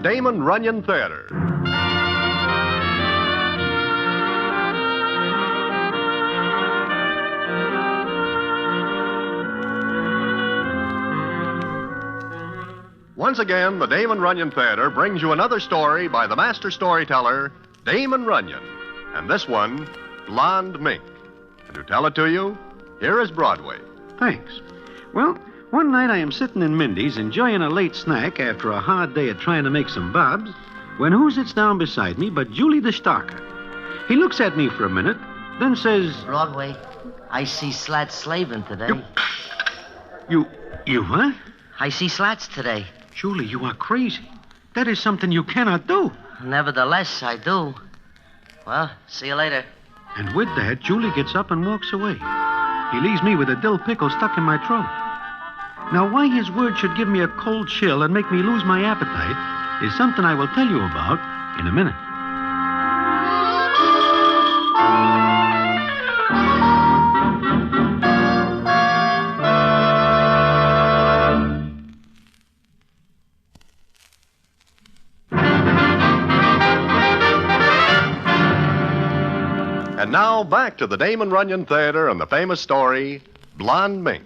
Damon Runyon Theater. Once again, the Damon Runyon Theater brings you another story by the master storyteller, Damon Runyon. And this one, Blonde Mink. And to tell it to you, here is Broadway. Thanks. Well, one night I am sitting in Mindy's enjoying a late snack after a hard day of trying to make some bobs, when who sits down beside me but Julie the Stalker. He looks at me for a minute, then says... Broadway, I see Slats slaving today. You what? I see Slats today. Julie, you are crazy. That is something you cannot do. Nevertheless, I do. Well, see you later. And with that, Julie gets up and walks away. He leaves me with a dill pickle stuck in my throat. Now, why his word should give me a cold chill and make me lose my appetite is something I will tell you about in a minute. And now, back to the Damon Runyon Theater and the famous story, Blonde Mink.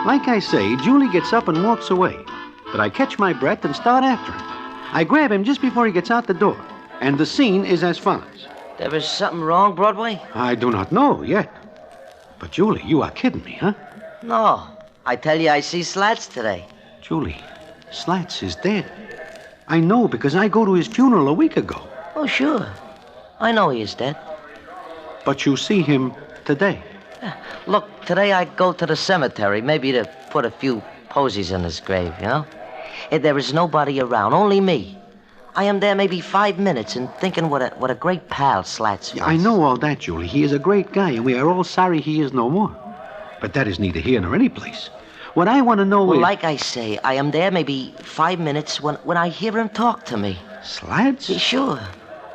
Like I say, Julie gets up and walks away. But I catch my breath and start after him. I grab him just before he gets out the door. And the scene is as follows. There is something wrong, Broadway? I do not know yet. But, Julie, you are kidding me, huh? No. I tell you, I see Slats today. Julie, Slats is dead. I know because I go to his funeral a week ago. Oh, sure. I know he is dead. But you see him today. Look, today I go to the cemetery, maybe to put a few posies in his grave, you know? There is nobody around, only me. I am there maybe 5 minutes and thinking what a great pal Slats was. Yeah, I know all that, Julie. He is a great guy, and we are all sorry he is no more. But that is neither here nor any place. What I want to know is... Like I say, I am there maybe 5 minutes when I hear him talk to me. Slats? Yeah, sure.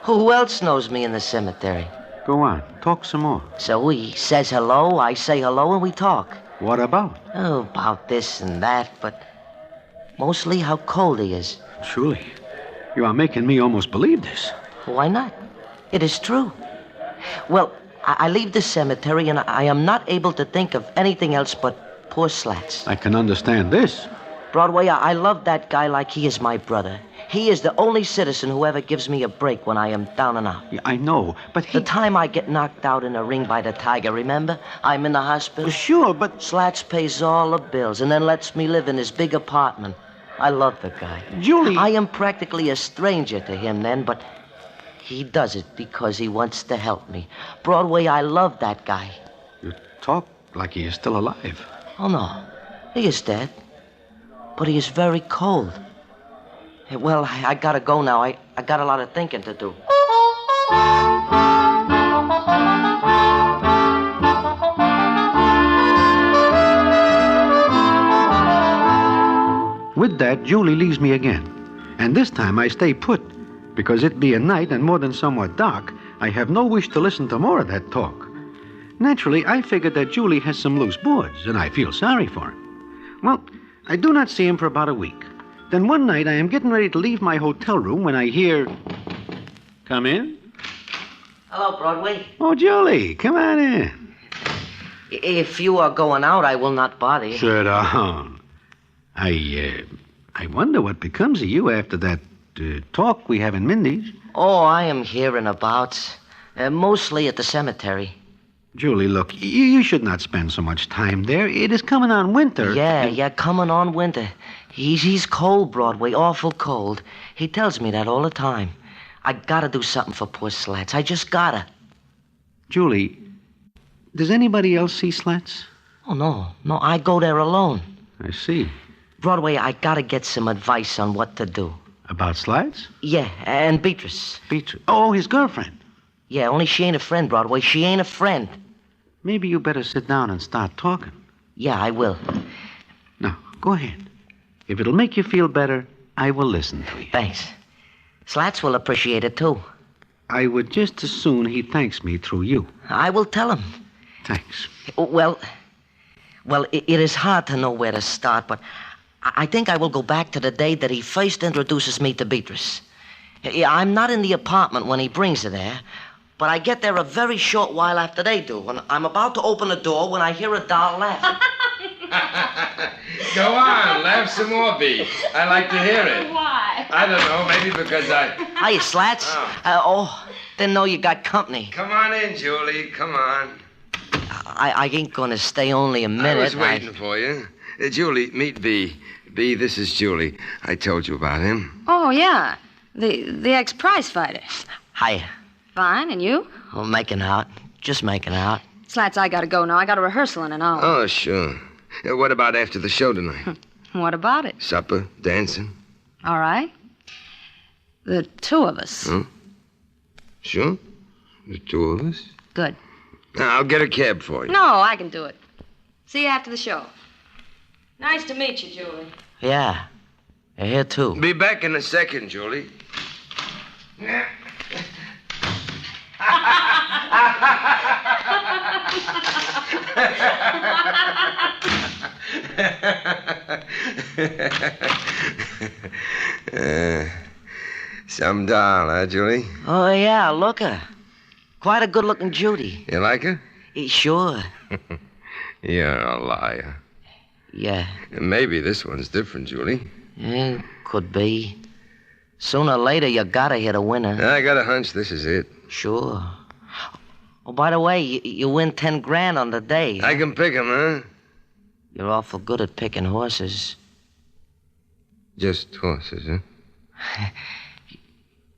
Who else knows me in the cemetery? Go on. Talk some more. So he says hello, I say hello, and we talk. What about? Oh, about this and that, but mostly how cold he is. Julie, you are making me almost believe this. Why not? It is true. Well, I leave the cemetery, and I am not able to think of anything else but poor Slats. I can understand this. Broadway, I love that guy like he is my brother. He is the only citizen who ever gives me a break when I am down and out. Yeah, I know, but he... The time I get knocked out in a ring by the tiger, remember? I'm in the hospital. Sure, but... Slats pays all the bills and then lets me live in his big apartment. I love the guy. Julie... I am practically a stranger to him then, but he does it because he wants to help me. Broadway, I love that guy. You talk like he is still alive. Oh, no. He is dead. But he is very cold. Well, I gotta go now. I got a lot of thinking to do. With that, Julie leaves me again. And this time I stay put. Because it being night and more than somewhat dark, I have no wish to listen to more of that talk. Naturally, I figured that Julie has some loose boards, and I feel sorry for him. Well, I do not see him for about a week. Then one night I am getting ready to leave my hotel room when I hear... Come in? Hello, Broadway. Oh, Julie, come on in. If you are going out, I will not bother you. Sit down. I wonder what becomes of you after that talk we have in Mindy's. Oh, I am hearing about. Mostly at the cemetery. Julie, look, you should not spend so much time there. It is coming on winter. Yeah, coming on winter. He's cold, Broadway, awful cold. He tells me that all the time. I gotta do something for poor Slats. I just gotta. Julie, does anybody else see Slats? Oh, no, I go there alone. I see. Broadway, I gotta get some advice on what to do. About Slats? Yeah, and Beatrice. Beatrice? Oh, his girlfriend. Yeah, only she ain't a friend, Broadway. She ain't a friend. Maybe you better sit down and start talking. Yeah, I will. Now, go ahead. If it'll make you feel better, I will listen to you. Thanks. Slats will appreciate it, too. I would just as soon he thanks me through you. I will tell him. Thanks. Well, Well, it is hard to know where to start, but I think I will go back to the day that he first introduces me to Beatrice. I'm not in the apartment when he brings her there, but I get there a very short while after they do. And I'm about to open the door when I hear a doll laughing. Go on, laugh some more, B. I like to hear it. Why? I don't know, maybe because I... Hiya, Slats. Didn't know you got company. Come on in, Julie, come on. I ain't gonna stay only a minute. I was waiting for you. Julie, meet B. B, this is Julie. I told you about him. Oh, yeah. The ex-prize fighter. Hiya. Fine, and you? Oh, making out. Just making out. Slats, I gotta go now. I got a rehearsal in an hour. Oh, sure. What about after the show tonight? What about it? Supper, dancing? All right. The two of us. Huh? Sure? The two of us? Good. I'll get a cab for you. No, I can do it. See you after the show. Nice to meet you, Julie. Yeah. You're here, too. Be back in a second, Julie. Some doll, huh, Julie? Oh, yeah, look her. Quite a good-looking Judy. You like her? Sure. You're a liar. Yeah. Maybe this one's different, Julie. Yeah, could be. Sooner or later, you gotta hit a winner. I got a hunch this is it. Sure. Oh, by the way, you win 10 grand on the day. I can pick 'em, huh? You're awful good at picking horses. Just horses, huh?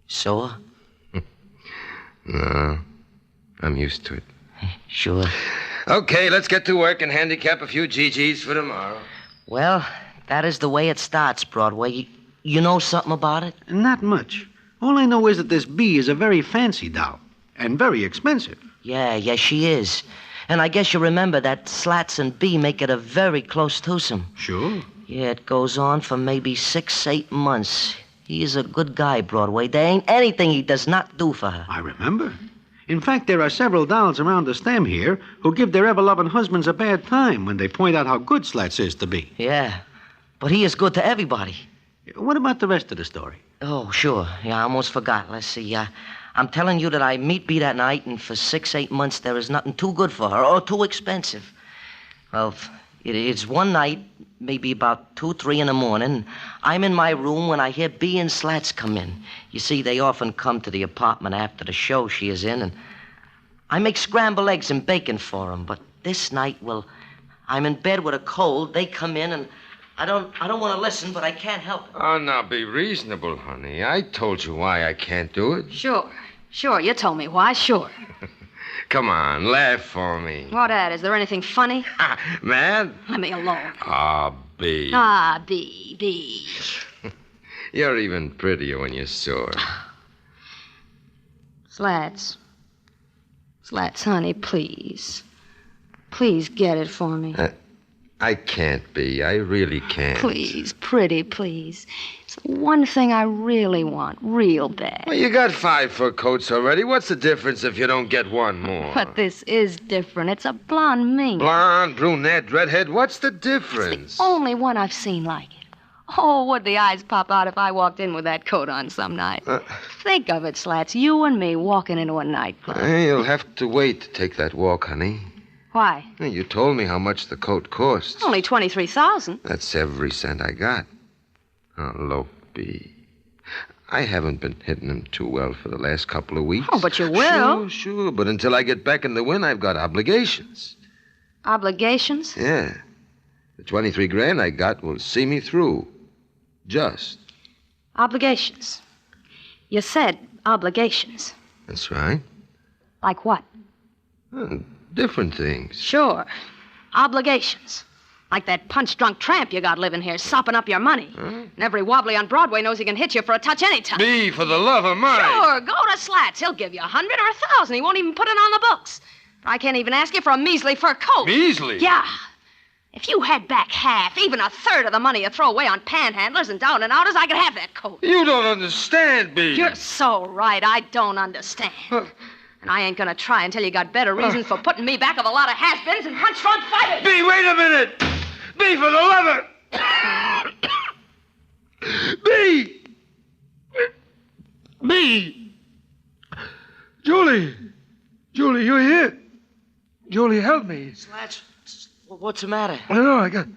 Sure? No, I'm used to it. Sure. Okay, let's get to work and handicap a few GGs for tomorrow. Well, that is the way it starts, Broadway. You know something about it? Not much. All I know is that this bee is a very fancy doll. And very expensive. Yeah, she is. And I guess you remember that Slats and B make it a very close twosome. Sure. Yeah, it goes on for maybe 6-8 months. He is a good guy, Broadway. There ain't anything he does not do for her. I remember. In fact, there are several dolls around the stem here who give their ever-loving husbands a bad time when they point out how good Slats is to be. Yeah, but he is good to everybody. What about the rest of the story? Oh, sure. Yeah, I almost forgot. Let's see. I'm telling you that I meet B that night, and for 6-8 months there is nothing too good for her or too expensive. Well, it's one night, maybe about 2-3 in the morning. I'm in my room when I hear B and Slats come in. You see, they often come to the apartment after the show she is in, and I make scrambled eggs and bacon for them. But this night, well, I'm in bed with a cold. They come in, and I don't want to listen, but I can't help it. Oh, now be reasonable, honey. I told you why I can't do it. Sure, you told me why, sure. Come on, laugh for me. What at? Is there anything funny? Mad? Let me alone. B. B. You're even prettier when you're sore. Slats, honey, please. Please get it for me. I can't be. I really can't. Please, pretty, please. It's the one thing I really want, real bad. Well, you got 5 fur coats already. What's the difference if you don't get one more? But this is different. It's a blonde mink. Blonde, brunette, redhead. What's the difference? It's the only one I've seen like it. Oh, would the eyes pop out if I walked in with that coat on some night? Think of it, Slats. You and me walking into a nightclub. You'll have to wait to take that walk, honey. Why? You told me how much the coat costs. Only $23,000. That's every cent I got. Oh, Lope. I haven't been hitting him too well for the last couple of weeks. Oh, but you will. Sure. But until I get back in the win, I've got obligations. Obligations? Yeah. The 23 grand I got will see me through. Just. Obligations. You said obligations. That's right. Like what? Different things. Sure. Obligations. Like that punch-drunk tramp you got living here, sopping up your money. Huh? And every wobbly on Broadway knows he can hit you for a touch anytime. Me, for the love of Mike. Sure, go to Slats. He'll give you 100 or 1,000. He won't even put it on the books. I can't even ask you for a measly fur coat. Measly? Yeah. If you had back half, even a third of the money you throw away on panhandlers and down and outers, I could have that coat. You don't understand, B. You're so right. I don't understand. And I ain't gonna try until you got better reasons for putting me back of a lot of has-beens and punch-drunk fighters. Bee, wait a minute! Bee, for the love of... Bee! Bee! Julie! Julie, you here? Julie, help me. Slats, what's the matter? I know, I got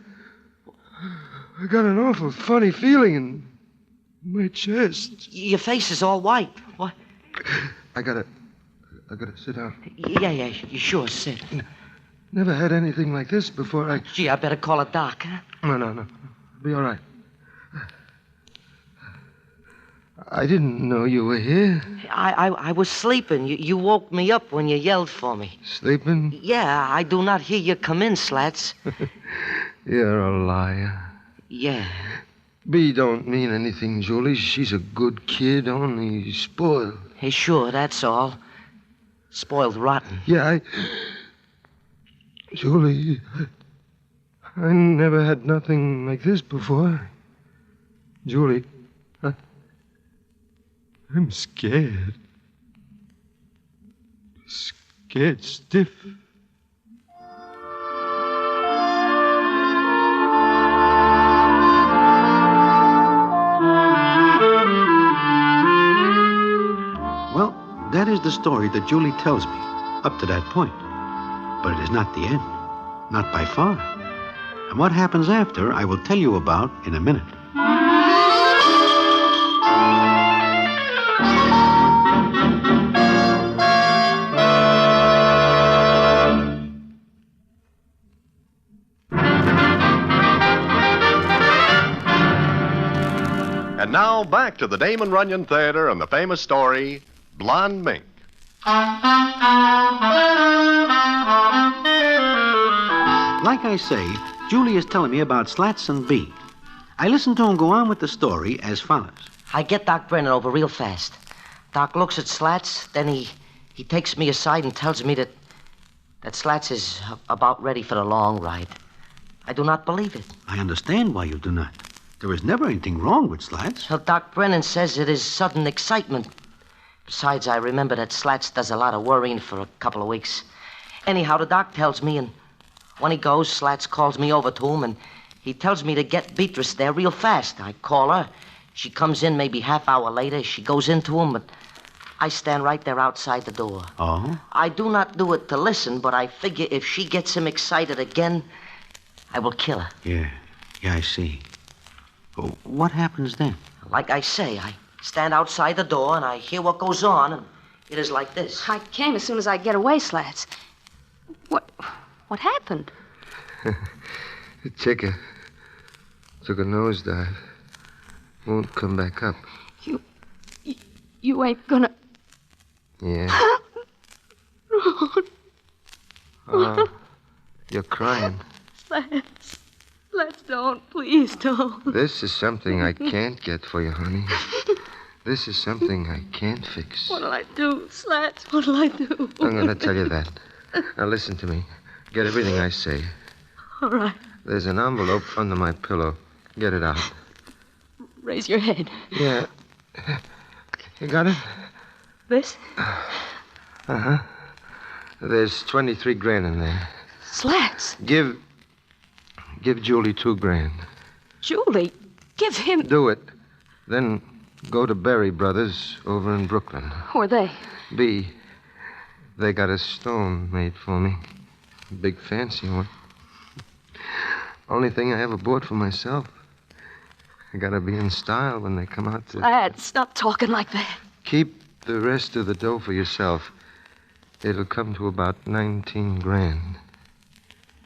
an awful funny feeling in my chest. Your face is all white. What? I gotta sit down. Yeah, you sure sit. Never had anything like this before. Gee, I better call a doc, huh? No. Be all right. I didn't know you were here. I was sleeping. You woke me up when you yelled for me. Sleeping? Yeah, I do not hear you come in, Slats. You're a liar. Yeah. Bee don't mean anything, Julie. She's a good kid, only spoiled. Hey, sure, that's all. Spoiled rotten. Yeah, Julie, I never had nothing like this before. Julie, I'm scared. Scared stiff. Well, that is the story that Julie tells me, up to that point. But it is not the end. Not by far. And what happens after, I will tell you about in a minute. And now back to the Damon Runyon Theater and the famous story, Blonde Mink. Like I say, Julie is telling me about Slats and Bee. I listen to him go on with the story as follows. I get Doc Brennan over real fast. Doc looks at Slats, then he takes me aside and tells me that Slats is about ready for the long ride. I do not believe it. I understand why you do not. There is never anything wrong with Slats. Well, Doc Brennan says it is sudden excitement. Besides, I remember that Slats does a lot of worrying for a couple of weeks. Anyhow, the doc tells me, and when he goes, Slats calls me over to him, and he tells me to get Beatrice there real fast. I call her. She comes in maybe half hour later. She goes into him, but I stand right there outside the door. Oh? I do not do it to listen, but I figure if she gets him excited again, I will kill her. Yeah, I see. Oh, what happens then? Like I say, I stand outside the door, and I hear what goes on, and it is like this. I came as soon as I get away, Slats. What happened? The chicken took a nosedive. Won't come back up. You ain't gonna... Yeah. Oh, you're crying. Slats, don't. Please don't. This is something I can't get for you, honey. This is something I can't fix. What'll I do, Slats? What'll I do? I'm going to tell you that. Now listen to me. Get everything I say. All right. There's an envelope under my pillow. Get it out. Raise your head. Yeah. You got it? This? Uh-huh. There's 23 grand in there. Slats. Give Julie $2,000. Julie, give him... Do it. Then go to Berry Brothers over in Brooklyn. Who are they? B. They got a stone made for me. A big fancy one. Only thing I ever bought for myself. I gotta be in style when they come out to... Slats, stop talking like that. Keep the rest of the dough for yourself. It'll come to about 19 grand.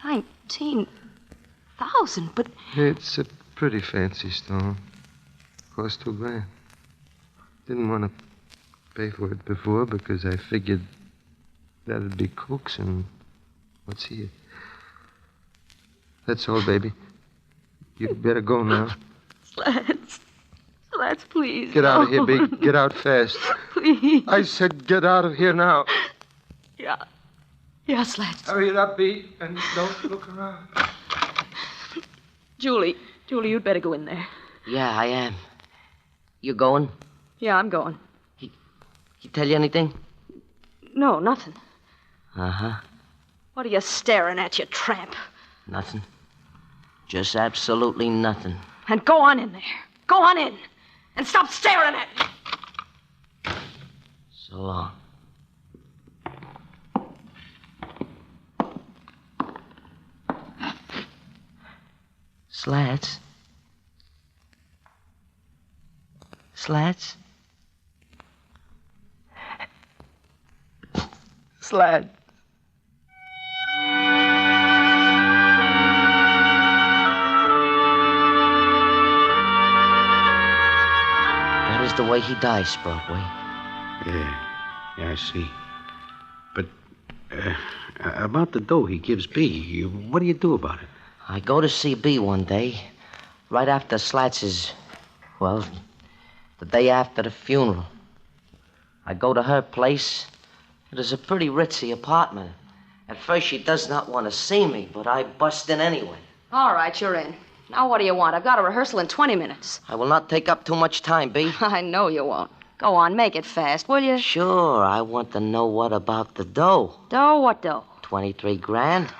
19,000, but... It's a pretty fancy stone. Cost $2,000. Didn't want to pay for it before because I figured that'd be coaxing what's here. That's all, baby. You'd better go now. Slats, please. Get out of here, Big. Get out fast. Please. I said get out of here now. Yeah, Slats. Hurry it up, B, and don't look around. Julie, you'd better go in there. Yeah, I am. You going? Yeah, I'm going. He tell you anything? No, nothing. Uh-huh. What are you staring at, you tramp? Nothing. Just absolutely nothing. And go on in there. Go on in. And stop staring at me. So long. Slats? Slats? Slats. That is the way he dies, Broadway. Yeah, I see. But about the dough he gives B, what do you do about it? I go to see B one day, right after Slats' well, the day after the funeral. I go to her place. It is a pretty ritzy apartment. At first, she does not want to see me, but I bust in anyway. All right, you're in. Now what do you want? I've got a rehearsal in 20 minutes. I will not take up too much time, B. I know you won't. Go on, make it fast, will you? Sure, I want to know what about the dough. Dough? What dough? 23 grand?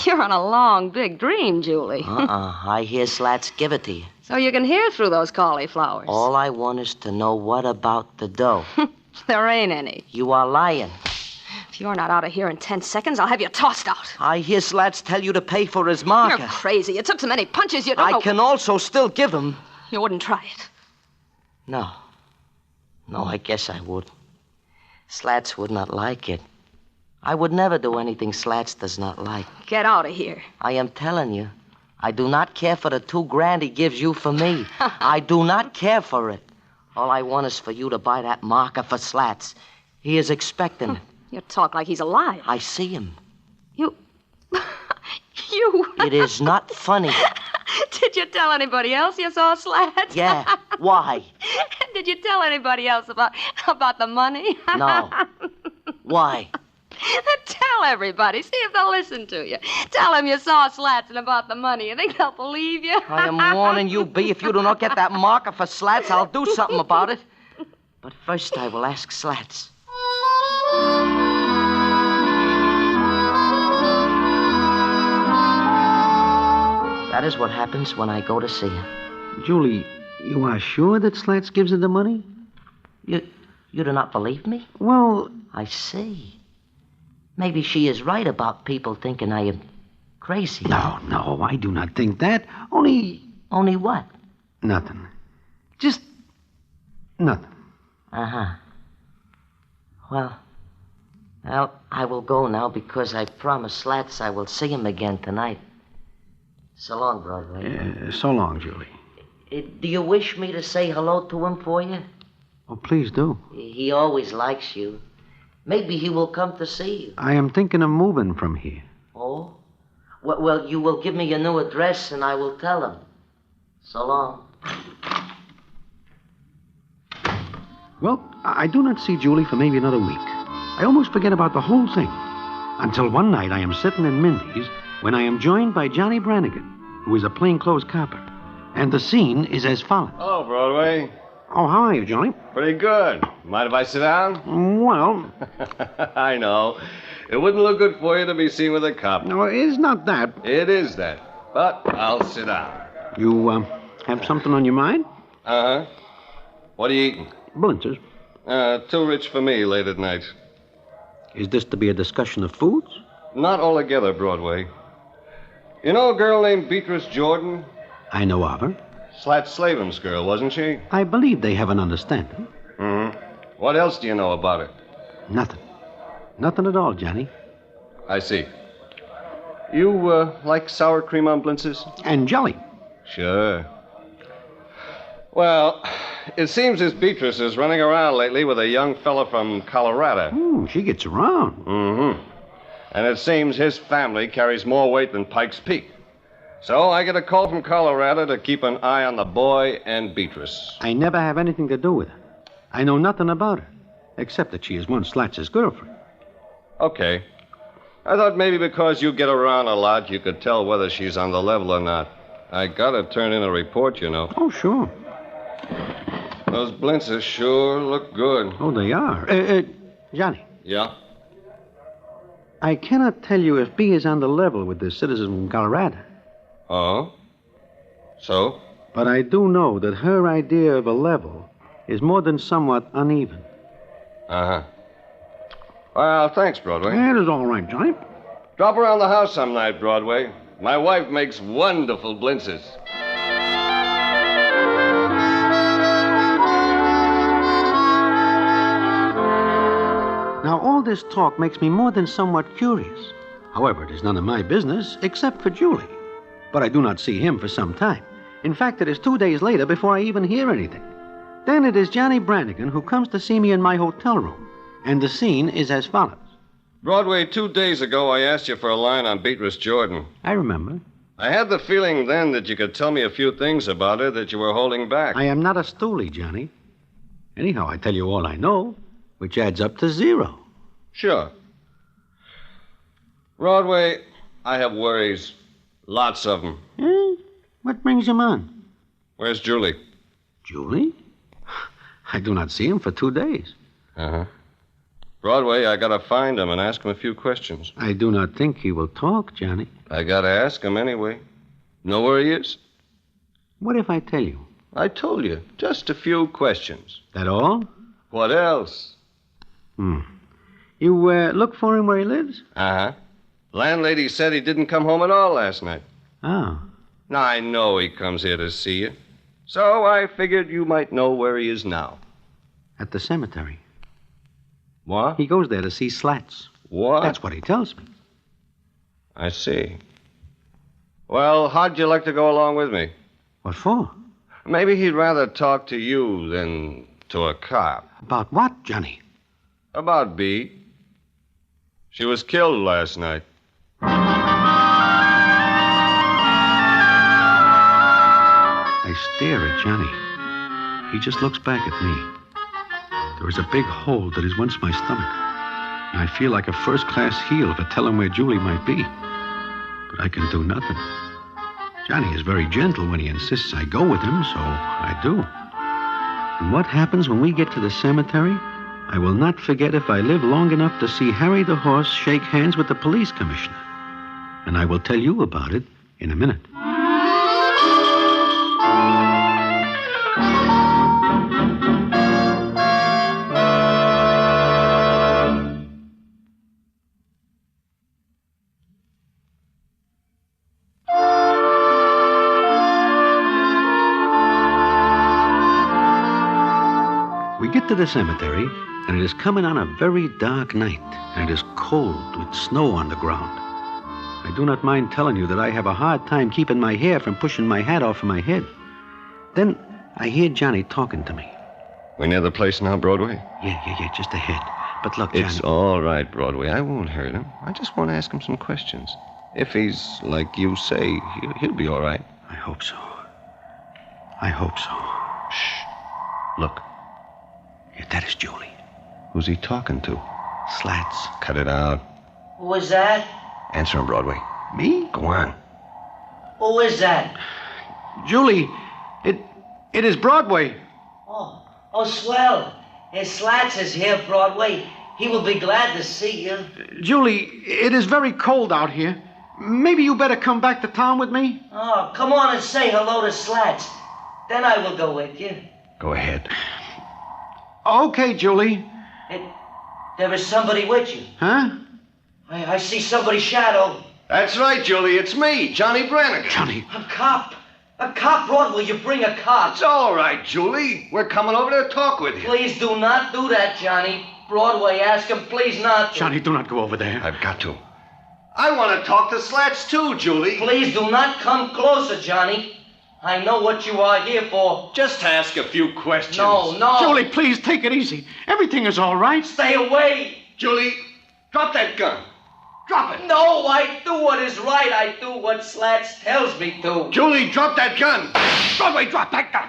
You're on a long, big dream, Julie. I hear Slats give it to you. So you can hear through those cauliflowers. All I want is to know what about the dough. There ain't any. You are lying. If you're not out of here in 10 seconds, I'll have you tossed out. I hear Slats tell you to pay for his marker. You're crazy. You took so many punches you don't know. I can also still give him. You wouldn't try it. No. No, I guess I would. Slats would not like it. I would never do anything Slats does not like. Get out of here. I am telling you, I do not care for the 2 grand he gives you for me. I do not care for it. All I want is for you to buy that marker for Slats. He is expecting it. You talk like he's alive. I see him. You... It is not funny. Did you tell anybody else you saw Slats? Yeah. Why? Did you tell anybody else about the money? No. Why? Tell everybody. See if they'll listen to you. Tell them you saw Slats and about the money. You think they'll believe you? I am warning you, B. If you do not get that marker for Slats, I'll do something about it. But first, I will ask Slats. That is what happens when I go to see her. Julie, you are sure that Slats gives her the money? You do not believe me? Well... I see. Maybe she is right about people thinking I am crazy. No, I do not think that. Only what? nothing. Just nothing. Uh-huh. Well, I will go now because I promised Slats I will see him again tonight. So long, Broadway. So long, Julie. Do you wish me to say hello to him for you? Oh, please do. He always likes you. Maybe he will come to see you. I am thinking of moving from here. Oh? Well, you will give me your new address and I will tell him. So long. Well, I do not see Julie for maybe another week. I almost forget about the whole thing. Until one night I am sitting in Mindy's when I am joined by Johnny Brannigan, who is a plainclothes copper. And the scene is as follows. Hello, Broadway. Oh, how are you, Johnny? Pretty good. Mind if I sit down? Well... I know. It wouldn't look good for you to be seen with a cop. No, it's not that. It is that. But I'll sit down. You, have something on your mind? Uh-huh. What are you eating? Blintzers. Too rich for me late at night. Is this to be a discussion of foods? Not altogether, Broadway. You know a girl named Beatrice Jordan? I know of her. Slat Slavin's girl, wasn't she? I believe they have an understanding. Mm-hmm. What else do you know about her? Nothing. Nothing at all, Johnny. I see. You, like sour cream on blintzes? And jelly. Sure. Well, it seems this Beatrice is running around lately with a young fella from Colorado. Ooh, she gets around. Mm-hmm. And it seems his family carries more weight than Pike's Peak. So I get a call from Colorado to keep an eye on the boy and Beatrice. I never have anything to do with her. I know nothing about her, except that she is one Slats' girlfriend. Okay. I thought maybe because you get around a lot, you could tell whether she's on the level or not. I gotta turn in a report, you know. Oh, sure. Those blintzes sure look good. Oh, they are. Johnny. Yeah? I cannot tell you if B is on the level with the citizen from Colorado. Oh? So? But I do know that her idea of a level is more than somewhat uneven. Uh-huh. Well, thanks, Broadway. That is all right, Johnny. Drop around the house some night, Broadway. My wife makes wonderful blintzes. Now, all this talk makes me more than somewhat curious. However, it is none of my business, except for Julie. But I do not see him for some time. In fact, it is 2 days later before I even hear anything. Then it is Johnny Brannigan who comes to see me in my hotel room. And the scene is as follows. Broadway, 2 days ago, I asked you for a line on Beatrice Jordan. I remember. I had the feeling then that you could tell me a few things about her that you were holding back. I am not a stoolie, Johnny. Anyhow, I tell you all I know, which adds up to 0. Sure. Broadway, I have worries. Lots of them. What brings him on? Where's Julie? Julie? I do not see him for 2 days. Uh-huh. Broadway, I gotta find him and ask him a few questions. I do not think he will talk, Johnny. I gotta ask him anyway. Know where he is? What if I tell you? I told you. Just a few questions. That all? What else? You look for him where he lives? Uh-huh. Landlady said he didn't come home at all last night. Oh. Now, I know he comes here to see you. So I figured you might know where he is now. At the cemetery. What? He goes there to see Slats. What? That's what he tells me. I see. Well, how'd you like to go along with me? What for? Maybe he'd rather talk to you than to a cop. About what, Johnny? About B. She was killed last night. I stare at Johnny. He just looks back at me. There is a big hole that is once my stomach. And I feel like a first-class heel for telling where Julie might be. But I can do nothing. Johnny is very gentle when he insists I go with him, so I do. And what happens when we get to the cemetery, I will not forget if I live long enough to see Harry the horse shake hands with the police commissioner. And I will tell you about it in a minute. We get to the cemetery, and it is coming on a very dark night, and it is cold with snow on the ground. I do not mind telling you that I have a hard time keeping my hair from pushing my hat off of my head. Then I hear Johnny talking to me. We near the place now, Broadway? Yeah, just ahead. But look, Johnny... It's all right, Broadway. I won't hurt him. I just want to ask him some questions. If he's like you say, he'll be all right. I hope so. I hope so. Shh. Look. Yeah, that is Julie. Who's he talking to? Slats. Cut it out. Who is that? Answer him, Broadway. Me? Go on. Who is that? Julie, it is Broadway. Oh, swell. His Slats is here, Broadway. He will be glad to see you. Julie, it is very cold out here. Maybe you better come back to town with me? Oh, come on and say hello to Slats. Then I will go with you. Go ahead. Okay, Julie. There is somebody with you. Huh? I see somebody's shadow. That's right, Julie. It's me, Johnny Brannigan. Johnny. A cop. A cop, Broadway. You bring a cop. It's all right, Julie. We're coming over to talk with you. Please do not do that, Johnny. Broadway, ask him please not to. Johnny, do not go over there. I've got to. I want to talk to Slats, too, Julie. Please do not come closer, Johnny. I know what you are here for. Just ask a few questions. No. Julie, please take it easy. Everything is all right. Stay away. Julie, drop that gun. Drop it. No, I do what is right. I do what Slats tells me to. Julie, drop that gun. Broadway, drop that gun.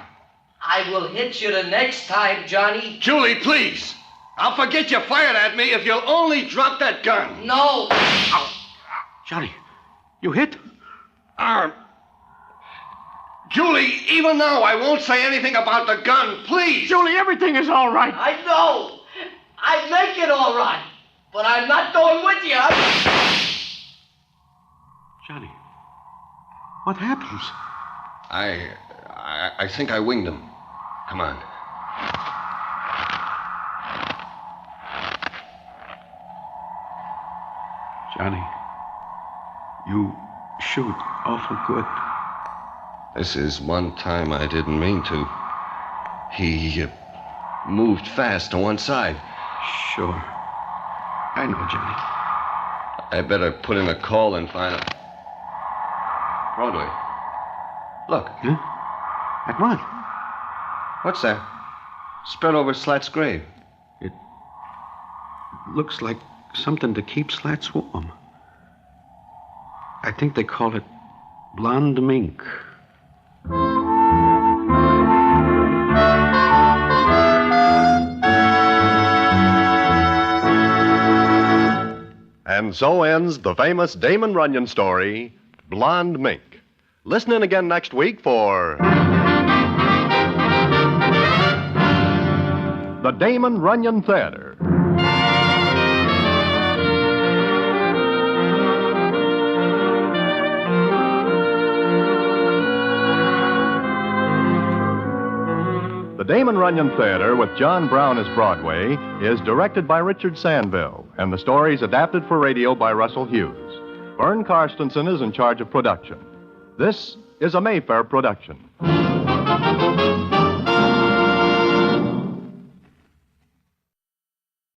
I will hit you the next time, Johnny. Julie, please. I'll forget you fired at me if you'll only drop that gun. No. Johnny, you hit? Julie, even now I won't say anything about the gun, please. Julie, everything is all right. I know. I make it all right. But I'm not going with you. Johnny, what happens? I think I winged him. Come on. Johnny, you shoot awful good. This is one time I didn't mean to. He moved fast to one side. Sure. I know, Johnny. I better put in a call and find out. Broadway. Look. Huh? At what? What's that? Spread over Slat's grave. It looks like something to keep Slats warm. I think they call it blonde mink. And so ends the famous Damon Runyon story, Blonde Mink. Listen in again next week for the Damon Runyon Theater. The Damon Runyon Theater, with John Brown as Broadway, is directed by Richard Sandville, and the story is adapted for radio by Russell Hughes. Vern Karstensen is in charge of production. This is a Mayfair production.